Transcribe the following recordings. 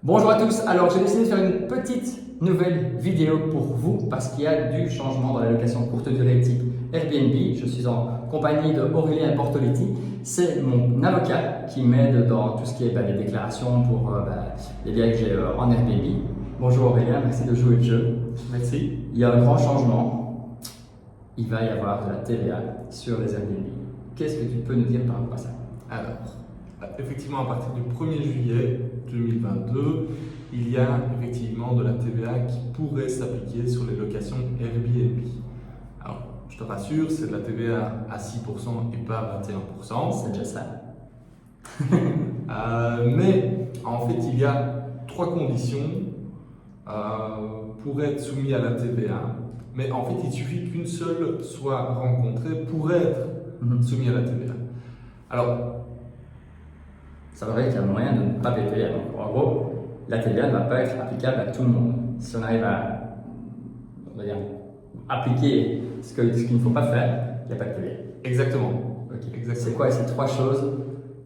Bonjour à tous, alors j'ai décidé de faire une petite nouvelle vidéo pour vous parce qu'il y a du changement dans la location courte durée type Airbnb. Je suis en compagnie de Aurélien Bortoletti, c'est mon avocat qui m'aide dans tout ce qui est les déclarations pour les biens que j'ai en Airbnb. Bonjour Aurélien, merci de jouer le jeu. Merci. Il y a un grand changement, il va y avoir de la TVA sur les Airbnb. Qu'est-ce que tu peux nous dire par rapport à ça? Alors, effectivement, à partir du 1er juillet 2022, il y a effectivement de la TVA qui pourrait s'appliquer sur les locations Airbnb. Alors, je te rassure, c'est de la TVA à 6% et pas 21%. C'est déjà ça. Mais en fait, il y a 3 conditions pour être soumis à la TVA. Mais en fait, il suffit qu'une seule soit rencontrée pour être soumis à la TVA. Alors, ça veut dire qu'il y a moyen de ne pas payer TVA. Donc, en gros, la TVA ne va pas être applicable à tout le monde. Si on arrive à, on va dire, appliquer ce qu'il ne faut pas faire, il n'y a pas de TVA. exactement. Okay. Exactement. C'est quoi ces 3 choses?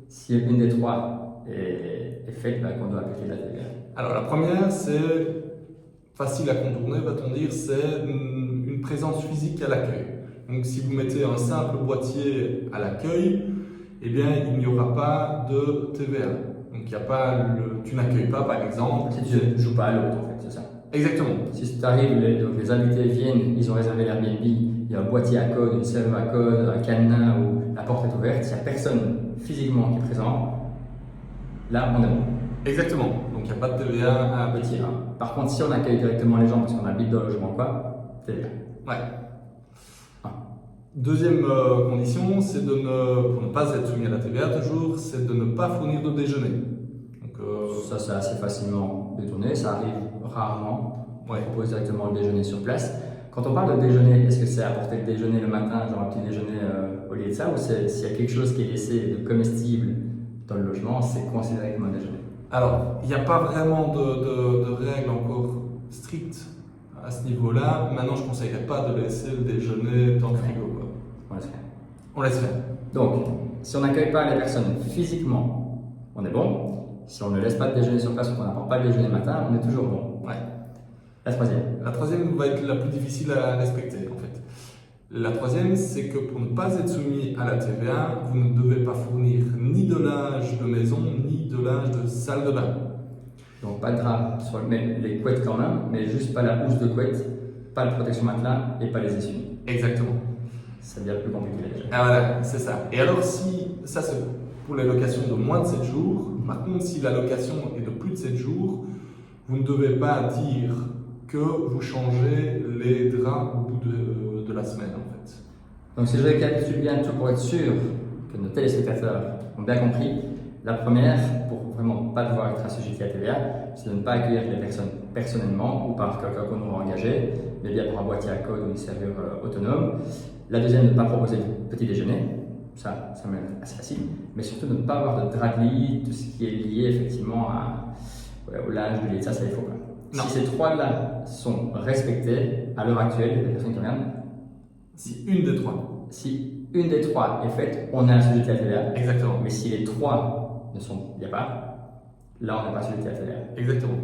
Si une des 3 est faite, qu'on doit appliquer la TVA. Alors, la première, c'est facile à contourner, va-t-on dire, c'est une présence physique à l'accueil. Donc, si vous mettez un simple boîtier à l'accueil, eh bien, il n'y aura pas de TVA. Donc, il y a pas tu n'accueilles pas, par exemple. Si tu ne joues pas à l'autre, en fait, c'est ça. Exactement. Si tu arrives, les invités viennent, ils ont réservé l'Airbnb, il y a un boîtier à code, une serrure à code, un cadenas où la porte est ouverte, il n'y a personne physiquement qui est présent, là, on est bon. Exactement. Donc, il n'y a pas de TVA à Petit 1. Par contre, si on accueille directement les gens parce qu'on habite dans le logement, quoi, TVA. Ouais. Deuxième condition, c'est pour ne pas être soumis à la TVA toujours, c'est de ne pas fournir de déjeuner. Donc, ça, c'est assez facilement détourné, ça arrive rarement. Ouais. On propose directement le déjeuner sur place. Quand on parle de déjeuner, est-ce que c'est apporter le déjeuner le matin, genre un petit déjeuner au lieu de ça, ou s'il y a quelque chose qui est laissé de comestible dans le logement, c'est considéré comme un déjeuner? Alors, il n'y a pas vraiment de règles encore strictes à ce niveau-là. Maintenant, je ne conseillerais pas de laisser le déjeuner dans le frigo, quoi. On laisse faire. On laisse faire. Donc, si on n'accueille pas les personnes physiquement, on est bon. Si on ne laisse pas de déjeuner sur place ou qu'on n'apporte pas de déjeuner le matin, on est toujours bon. Ouais. La troisième. La troisième va être la plus difficile à respecter, en fait. La troisième, c'est que pour ne pas être soumis à la TVA, vous ne devez pas fournir ni de linge de maison, ni de linge de salle de bain. Donc, pas de drap, les couettes quand même, mais juste pas la housse de couette, pas de protection matelas et pas les essuie. Exactement. Ça devient plus compliqué déjà. Ah voilà, c'est ça. Et alors, si ça c'est pour les locations de moins de 7 jours, par contre, si la location est de plus de 7 jours, vous ne devez pas dire que vous changez les draps au bout de la semaine, en fait. Donc, si je récapitule bien tout pour être sûr que nos téléspectateurs ont bien compris, la première, pour vraiment pas devoir être assujetti à TVA, c'est de ne pas accueillir les personnes personnellement ou par quelqu'un qu'on aura engagé, mais bien pour un boîtier à code ou une serrure autonome. La deuxième, ne pas proposer de petit déjeuner. Ça m'est assez facile. Mais surtout, ne pas avoir de drap de lit, tout ce qui est lié effectivement au linge de lit. Ça il faut pas. Non. Si ces 3-là sont respectés, à l'heure actuelle, les personnes qui regardent, Si une des 3. si une des 3 est faite, on est assujetti à la TVA. Exactement. Mais si les 3 il n'y a pas, là, on n'est pas assujetti à la TVA. Exactement.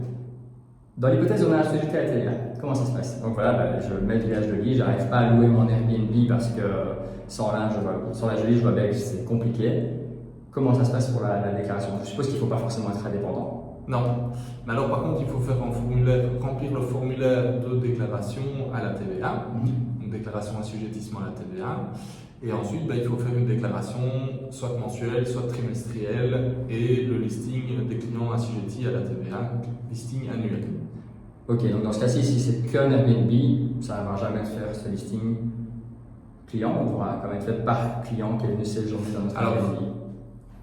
Dans l'hypothèse où on est assujetti à la TVA, comment ça se passe? Donc voilà, je mets du linge de lit, j'arrive pas à louer mon Airbnb parce que sans linge de lit, je vois bien que c'est compliqué. Comment ça se passe pour la déclaration? Je suppose qu'il ne faut pas forcément être indépendant. Non. Mais alors, par contre, il faut faire remplir le formulaire de déclaration à la TVA. Donc, déclaration assujettissement à la TVA. Et ensuite, il faut faire une déclaration soit mensuelle, soit trimestrielle et le listing des clients assujettis à la TVA, listing annuel. Ok, donc dans ce cas-ci, si c'est qu'un Airbnb, ça ne va jamais te faire ce listing client, on devra quand même être fait par client qui est venu séjourner dans notre Airbnb.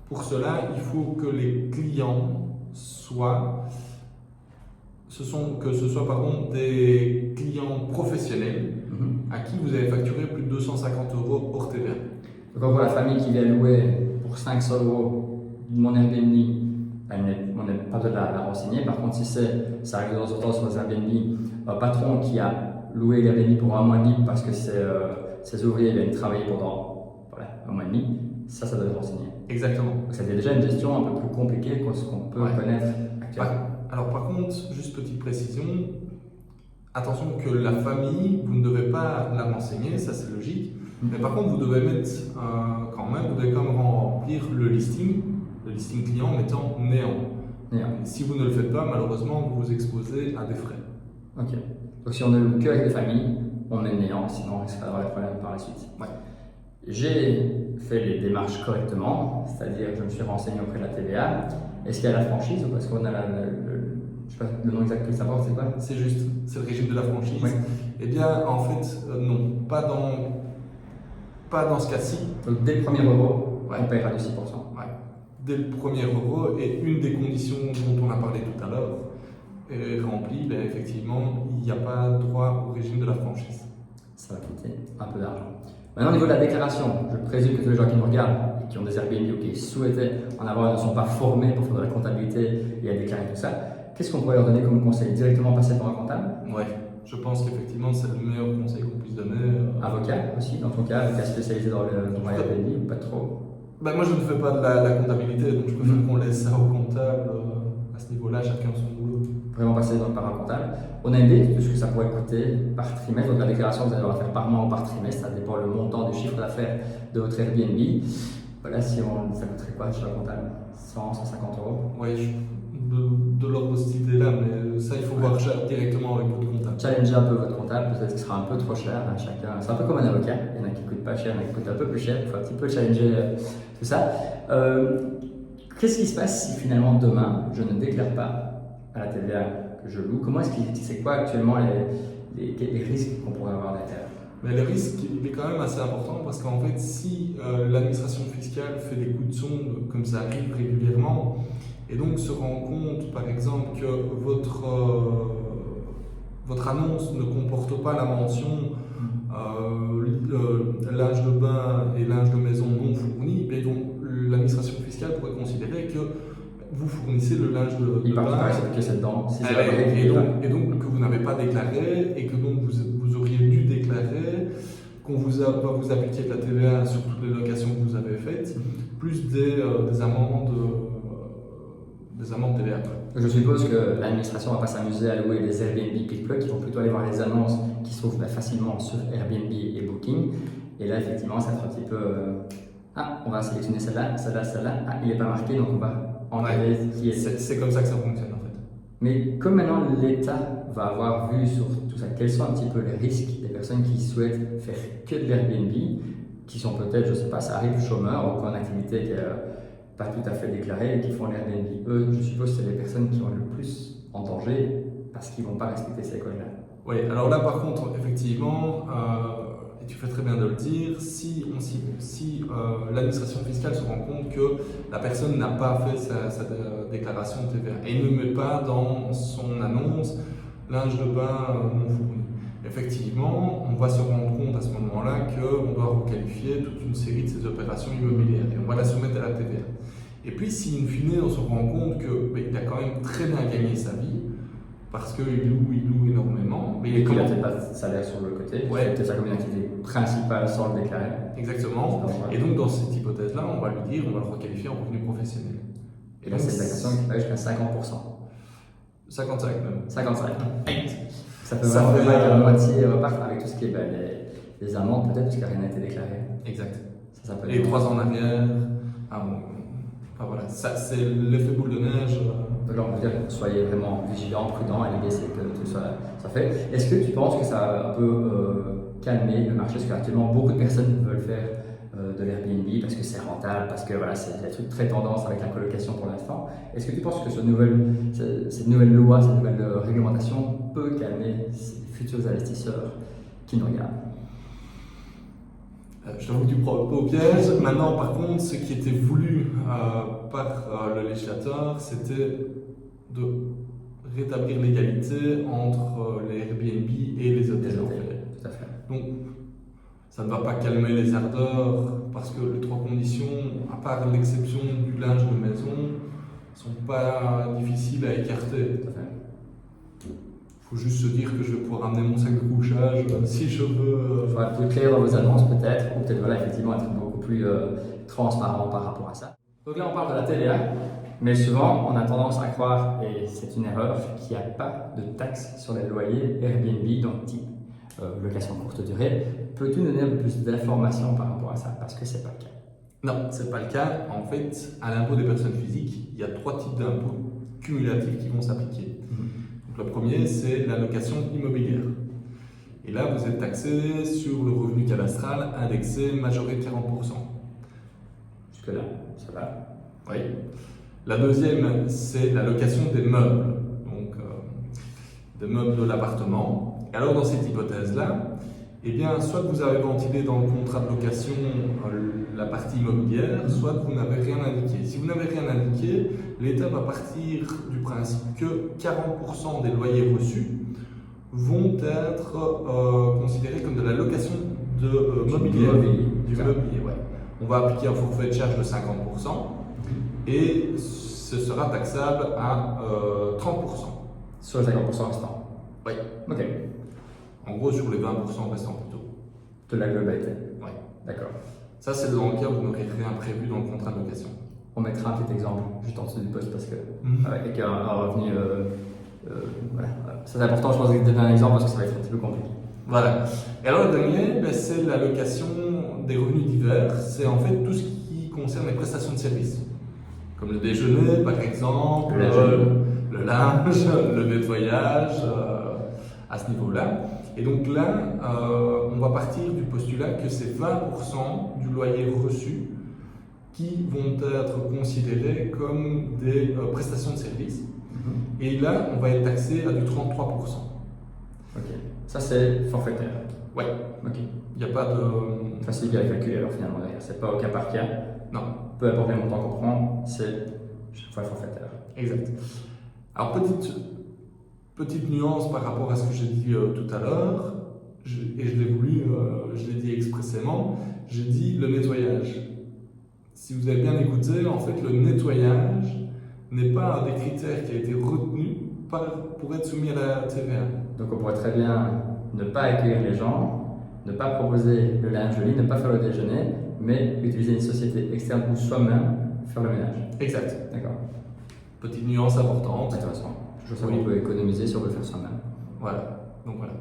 Pour cela, il faut que les clients que ce soit des clients professionnels à qui vous avez facturé plus de 250 € hors TVA. Donc on voit la famille qui vient louer pour 500 € mon Airbnb, on n'est pas besoin de la renseigner. Par contre, si ça arrive dans autant sur les Airbnb, un patron qui a loué l'Airbnb pour un mois et demi parce que ses ouvriers viennent travailler pendant un mois et demi, ça doit être renseigné. Exactement. Donc ça fait déjà une gestion un peu plus compliquée que ce qu'on peut connaître actuellement. Alors par contre, juste petite précision, attention que la famille, vous ne devez pas la renseigner, ça c'est logique. Mais par contre, vous devez mettre vous devez quand même remplir le listing client en mettant néant. Néant. Et si vous ne le faites pas, malheureusement, vous vous exposez à des frais. Ok. Donc si on ne loue que avec des familles, on met néant, sinon on risque d'avoir des problèmes par la suite. Ouais. J'ai fait les démarches correctement, c'est-à-dire je me suis renseigné auprès de la TVA. Est-ce qu'il y a la franchise ou parce qu'on a je sais pas le nom exact que ça porte, c'est quoi? C'est juste, c'est le régime de la franchise. Ouais. Eh bien, en fait, non, pas dans ce cas-ci. Donc dès le premier euro, Ouais. on paiera de 6%. Ouais. Dès le premier euro, et une des conditions dont on a parlé tout à l'heure est remplie, ben, effectivement, il n'y a pas droit au régime de la franchise. Ça va coûter un peu d'argent. Maintenant, au niveau de la déclaration, je présume que tous les gens qui nous regardent et qui ont des Airbnb ou qui souhaitaient en avoir ne sont pas formés pour faire de la comptabilité et à déclarer tout ça. Qu'est-ce qu'on pourrait leur donner comme conseil? Directement passer par un comptable? Ouais, je pense qu'effectivement, c'est le meilleur conseil qu'on puisse donner. Avocat aussi, dans ton cas, avocat spécialisé dans le Airbnb ou pas trop? Ben, moi, je ne fais pas de la comptabilité, donc je préfère qu'on laisse ça au comptable. À ce niveau-là, chacun son boulot. Vraiment passer par un comptable. On a une idée de ce que ça pourrait coûter par trimestre. Donc la déclaration, vous allez devoir la faire par mois ou par trimestre. Ça dépend le montant du chiffre d'affaires de votre Airbnb. Voilà, ça coûterait quoi chez un comptable? 100, 150 euros. Oui, de l'ordre de cette idée-là, mais ça, il faut voir directement avec votre comptable. Challenger un peu votre comptable, peut-être qu'il sera un peu trop cher à chacun. C'est un peu comme un avocat. Il y en a qui ne coûtent pas cher, il y en a qui coûtent un peu plus cher. Il faut un petit peu challenger tout ça. Qu'est-ce qui se passe si finalement demain je ne déclare pas à la TVA que je loue? C'est quoi actuellement les risques qu'on pourrait avoir derrière? Mais le risque, il est quand même assez important parce qu'en fait, si l'administration fiscale fait des coups de sonde, comme ça arrive régulièrement, et donc se rend compte, par exemple, que votre annonce ne comporte pas la mention linge de bain et linge de maison non fournis, l'administration fiscale pourrait considérer que vous fournissez le linge de bain. Que c'est dedans. Et donc que vous n'avez pas déclaré et que donc vous auriez dû déclarer, qu'on va vous appliquer de la TVA sur toutes les locations que vous avez faites, plus des amendes TVA. Je suppose que l'administration ne va pas s'amuser à louer des Airbnb pick-plug, ils vont plutôt aller voir les annonces qui se trouvent facilement sur Airbnb et Booking. Et là, effectivement, ça va être un petit peu. On va sélectionner celle-là, celle-là, celle-là. Il n'est pas marqué, donc on va enlever qui est. C'est comme ça que ça fonctionne en fait. Mais comme maintenant l'État va avoir vu sur tout ça, quels sont un petit peu les risques des personnes qui souhaitent faire que de l'Airbnb, qui sont peut-être, je ne sais pas, ça arrive chômeurs ou qui ont une activité qui n'est pas tout à fait déclarée et qui font l'Airbnb. Eux, je suppose que c'est les personnes qui ont le plus en danger parce qu'ils ne vont pas respecter ces codes-là. Oui, alors là par contre, effectivement, et tu fais très bien de le dire, si l'administration fiscale se rend compte que la personne n'a pas fait sa déclaration TVA et ne met pas dans son annonce linge de bain non fourni, effectivement, on va se rendre compte à ce moment-là qu'on doit requalifier toute une série de ces opérations immobilières et on va la soumettre à la TVA. Et puis, si in fine, on se rend compte qu'il a quand même très bien gagné sa vie, parce qu'il loue énormément. Mais il n'a peut-être pas de salaire sur le côté, ouais. Peut-être sa comme une activité principale sans le déclarer. Exactement. Et donc, dans cette hypothèse-là, on va lui dire, on va le requalifier en revenu professionnel. Et là, c'est une taxation qui va jusqu'à 50%. 55 même. 55. Ça peut vraiment que la moitié reparte avec tout ce qui est les amendes, peut-être, parce qu'il n'y a rien été déclaré. Exact. Ça peut et 3 ans en arrière. Voilà, ça, c'est l'effet boule de neige. Donc, on peut dire que soyez vraiment vigilants, prudents, et l'idée c'est que tout ça fait. Est-ce que tu penses que ça a un peu calmé le marché? Parce qu'actuellement, beaucoup de personnes veulent faire de l'Airbnb parce que c'est rentable, parce que voilà, c'est des trucs très tendance avec la colocation pour l'instant. Est-ce que tu penses que cette nouvelle loi, cette nouvelle réglementation peut calmer ces futurs investisseurs qui nous regardent? Je t'avoue que tu prends pas au piège. Maintenant, par contre, ce qui était voulu par le législateur, c'était de rétablir l'égalité entre les Airbnb et les hôtels. Tout à fait. Donc, ça ne va pas calmer les ardeurs parce que les 3 conditions, à part l'exception du linge de maison, ne sont pas difficiles à écarter. Tout à fait. Il faut juste se dire que je vais pouvoir amener mon sac de couchage si je veux. Il faudra être plus clair dans vos annonces peut-être, ou peut-être voilà, effectivement être beaucoup plus transparent par rapport à ça. Donc là on parle de la TVA. Mais souvent, on a tendance à croire, et c'est une erreur, qu'il n'y a pas de taxe sur les loyers Airbnb, donc type location courte durée. Peux-tu nous donner un peu plus d'informations par rapport à ça? Parce que ce n'est pas le cas. Non, ce n'est pas le cas. En fait, à l'impôt des personnes physiques, il y a 3 types d'impôts cumulatifs qui vont s'appliquer. Donc, le premier, c'est la location immobilière. Et là, vous êtes taxé sur le revenu cadastral indexé majoré de 40%. Jusque-là, ça va. Oui. La deuxième, c'est la location des meubles, donc des meubles de l'appartement. Et alors, dans cette hypothèse-là, eh bien, soit vous avez ventilé dans le contrat de location la partie immobilière, soit vous n'avez rien indiqué. Si vous n'avez rien indiqué, l'État va partir du principe que 40% des loyers reçus vont être considérés comme de la location de mobilier. Du mobilier, ouais. On va appliquer un forfait de charge de 50% et ce sera taxable à 30%. Sur les 50% restants? Oui. Ok. En gros, sur les 20% restants plutôt. De la globalité? Oui. D'accord. Ça, c'est dans le cas où vous n'aurez rien prévu dans le contrat de location. On mettra un petit exemple juste en dessous du poste parce que avec un revenu, voilà. Ça, c'est important, je pense, de donner un exemple parce que ça va être un petit peu compliqué. Voilà. Et alors le dernier, c'est la location des revenus divers. C'est en fait tout ce qui concerne les prestations de services. Comme le déjeuner, par exemple, le linge, le nettoyage, à ce niveau-là. Et donc là, on va partir du postulat que c'est 20% du loyer reçu qui vont être considérés comme des prestations de services. Et là, on va être taxé à du 33%. Ok. Ça, c'est forfaitaire. Ouais. Ok. Il n'y a pas de... Facile à calculer alors finalement derrière. C'est pas au cas par cas. Non. Peu importe le montant qu'on prend, c'est chaque fois forfaitaire. Exact. Alors, petite nuance par rapport à ce que j'ai dit tout à l'heure, et je l'ai voulu, je l'ai dit expressément, j'ai dit le nettoyage. Si vous avez bien écouté, en fait, le nettoyage n'est pas un des critères qui a été retenu pour être soumis à la TVA. Donc on pourrait très bien ne pas accueillir les gens, ne pas proposer le linge joli, ne pas faire le déjeuner, mais utiliser une société externe ou soi-même faire le ménage. Exact. D'accord. Petite nuance importante. Intéressant. Je sais qu'on peut économiser si on veut le faire soi-même. Voilà. Donc voilà.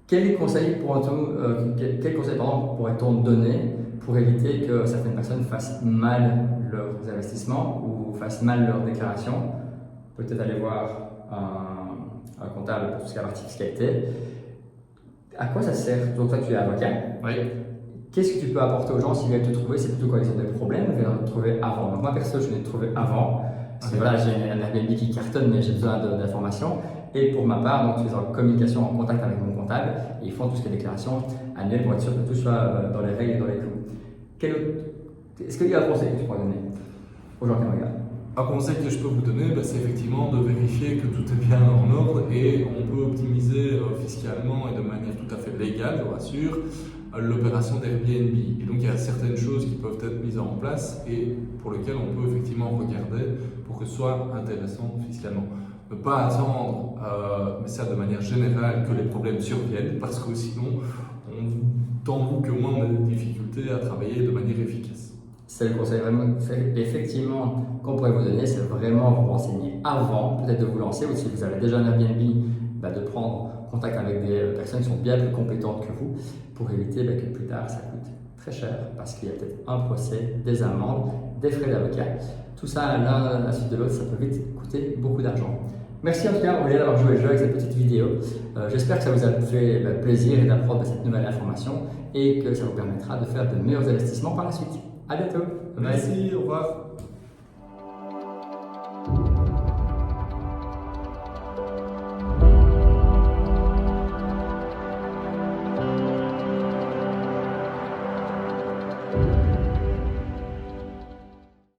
Quel conseil pourrait-on donner pour éviter que certaines personnes fassent mal leurs investissements ou fassent mal leurs déclarations? Peut-être aller voir un comptable pour tout ce qui est la partie fiscalité. À quoi ça sert? Donc toi tu es avocat. Oui. Qu'est-ce que tu peux apporter aux gens s'ils viennent te trouver? C'est plutôt quand ils ont des problèmes ou ils viennent te trouver avant? Donc moi perso je viens te trouver avant. Parce que voilà, j'ai un Airbnb qui cartonne mais j'ai besoin d'informations. Et pour ma part, donc, je suis en communication, en contact avec mon comptable et ils font tout ce qui est déclaration annuelle pour être sûr que tout soit dans les règles et dans les clous. Est-ce qu'il y a un conseil que tu pourrais donner aux gens qui me regardent? Un conseil que je peux vous donner, c'est effectivement de vérifier que tout est bien en ordre et on peut optimiser fiscalement et de manière tout à fait légale, je vous rassure, l'opération d'Airbnb. Et donc il y a certaines choses qui peuvent être mises en place et pour lesquelles on peut effectivement regarder pour que ce soit intéressant fiscalement. Ne pas attendre, mais ça de manière générale, que les problèmes surviennent parce que sinon, tant vous que moi, on a des difficultés à travailler de manière efficace. C'est le conseil vraiment, effectivement qu'on pourrait vous donner, c'est vraiment vous renseigner avant, peut-être de vous lancer, ou si vous avez déjà un Airbnb, de prendre contact avec des personnes qui sont bien plus compétentes que vous pour éviter que plus tard ça coûte très cher parce qu'il y a peut-être un procès, des amendes, des frais d'avocat. Tout ça l'un à la suite de l'autre, ça peut vite coûter beaucoup d'argent. Merci en tout cas Aurélien d'avoir joué le jeu avec cette petite vidéo. J'espère que ça vous a fait plaisir et d'apprendre cette nouvelle information et que ça vous permettra de faire de meilleurs investissements par la suite. À bientôt. Merci, au revoir.